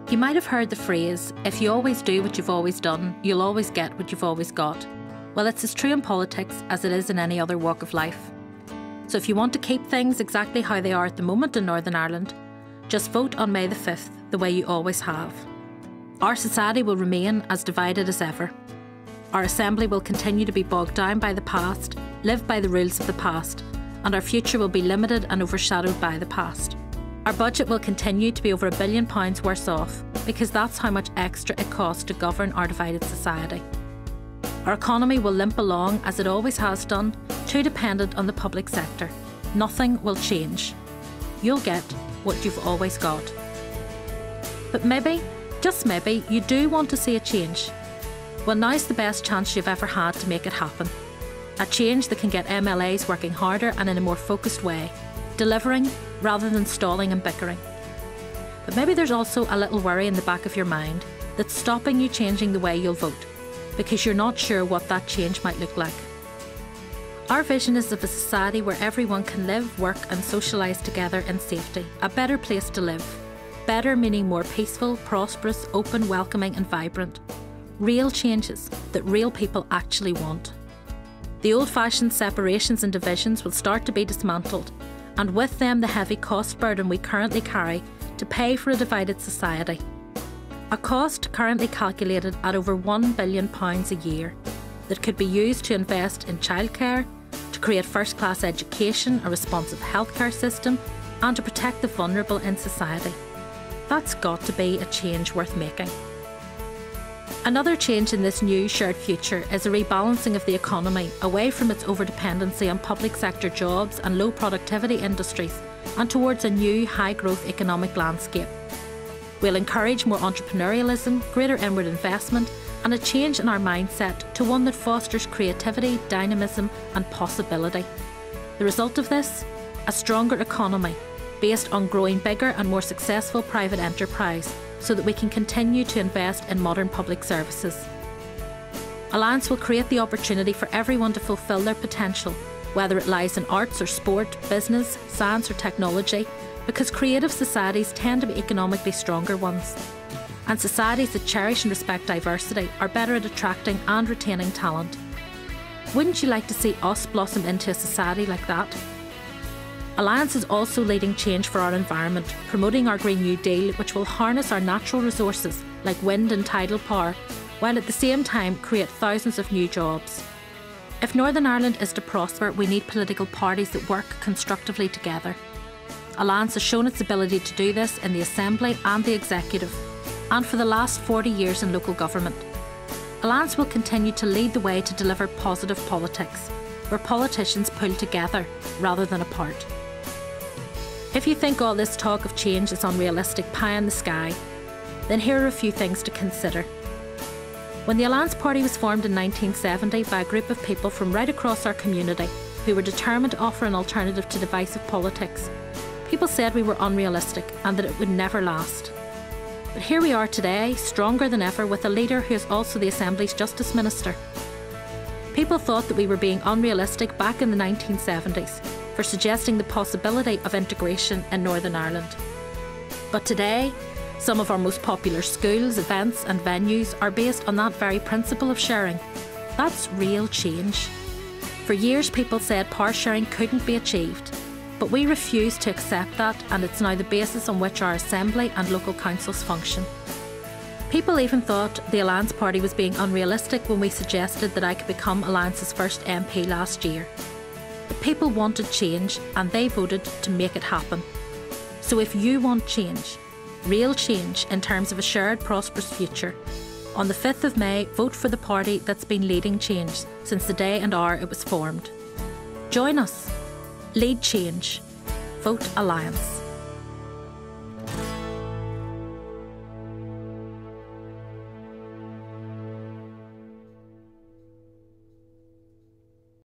You might have heard the phrase, if you always do what you've always done, you'll always get what you've always got. Well, it's as true in politics as it is in any other walk of life. So if you want to keep things exactly how they are at the moment in Northern Ireland, just vote on May the 5th the way you always have. Our society will remain as divided as ever. Our Assembly will continue to be bogged down by the past, live by the rules of the past, and our future will be limited and overshadowed by the past. Our budget will continue to be over £1 billion worse off, because that's how much extra it costs to govern our divided society. Our economy will limp along as it always has done, too dependent on the public sector. Nothing will change. You'll get what you've always got. But maybe, just maybe, you do want to see a change. Well, now's the best chance you've ever had to make it happen. A change that can get MLAs working harder and in a more focused way, delivering rather than stalling and bickering. But maybe there's also a little worry in the back of your mind that's stopping you changing the way you'll vote, because you're not sure what that change might look like. Our vision is of a society where everyone can live, work and socialise together in safety, a better place to live. Better meaning more peaceful, prosperous, open, welcoming and vibrant. Real changes that real people actually want. The old-fashioned separations and divisions will start to be dismantled, and with them the heavy cost burden we currently carry to pay for a divided society. A cost currently calculated at over £1 billion a year that could be used to invest in childcare, to create first-class education, a responsive healthcare system, and to protect the vulnerable in society. That's got to be a change worth making. Another change in this new shared future is a rebalancing of the economy away from its overdependency on public sector jobs and low productivity industries and towards a new high-growth economic landscape. We'll encourage more entrepreneurialism, greater inward investment and a change in our mindset to one that fosters creativity, dynamism and possibility. The result of this? A stronger economy based on growing bigger and more successful private enterprise, so that we can continue to invest in modern public services. Alliance will create the opportunity for everyone to fulfil their potential, whether it lies in arts or sport, business, science or technology, because creative societies tend to be economically stronger ones. And societies that cherish and respect diversity are better at attracting and retaining talent. Wouldn't you like to see us blossom into a society like that? Alliance is also leading change for our environment, promoting our Green New Deal, which will harness our natural resources like wind and tidal power, while at the same time create thousands of new jobs. If Northern Ireland is to prosper, we need political parties that work constructively together. Alliance has shown its ability to do this in the Assembly and the Executive, and for the last 40 years in local government. Alliance will continue to lead the way to deliver positive politics, where politicians pull together rather than apart. If you think all this talk of change is unrealistic pie in the sky, then here are a few things to consider. When the Alliance Party was formed in 1970 by a group of people from right across our community who were determined to offer an alternative to divisive politics, people said we were unrealistic and that it would never last. But here we are today, stronger than ever, with a leader who is also the Assembly's Justice Minister. People thought that we were being unrealistic back in the 1970s for suggesting the possibility of integration in Northern Ireland. But today, some of our most popular schools, events and venues are based on that very principle of sharing. That's real change. For years people said power sharing couldn't be achieved, but we refused to accept that, and it's now the basis on which our Assembly and local councils function. People even thought the Alliance Party was being unrealistic when we suggested that I could become Alliance's first MP last year. But people wanted change and they voted to make it happen. So if you want change, real change in terms of a shared prosperous future, on the 5th of May, vote for the party that's been leading change since the day and hour it was formed. Join us. Lead change. Vote Alliance.